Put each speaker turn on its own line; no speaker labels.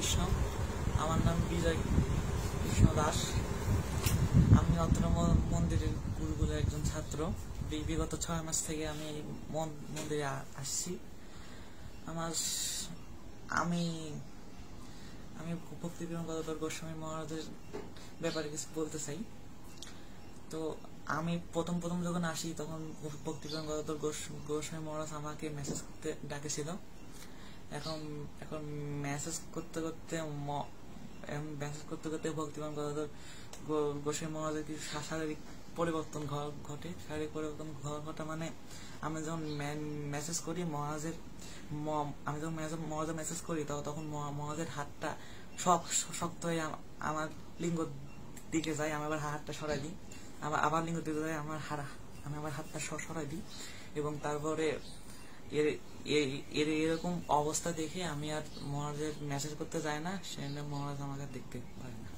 কৃষ্ণ। আমার নাম বিজয় কৃষ্ণ দাস। আমি অত্র মন্দিরের গুরুকুলের একজন ছাত্র। বিগত 6 মাস থেকে আমি মন্দিরে আসছি। আমি আমি ভক্তিবিনোদ গদাধর গোস্বামী মহারাজের ব্যাপারে কিছু বলতে চাই। তো আমি প্রথম যখন আসি তখন ভক্তিবিনোদ গদাধর গোস্বামী মহারাজ আমাকে মেসেজ করতে ডাকেছিল। এখন মেসেজ করতে ভক্তিবিনোদ গদাধর গোস্বামী মহারাজের কিছু শারীরিক পরিবর্তন ঘটে। শারীরিক পরিবর্তন ঘটা মানে আমি যখন মেসেজ করি মহারাজের মেসেজ করি তখন মহারাজের হাতটা শক্ত হয়ে আমার লিঙ্গ দিকে যায়। আমি আবার হাতটা সরাই দিই, আবার লিঙ্গ দিকে যায়, আমি আবার হাতটা সরাই দিই। এবং তারপরে এরকম অবস্থা দেখে আমি আর মহারাজের মেসেজ করতে যাই না। সে মহারাজ আমাকে দেখতে পারে না।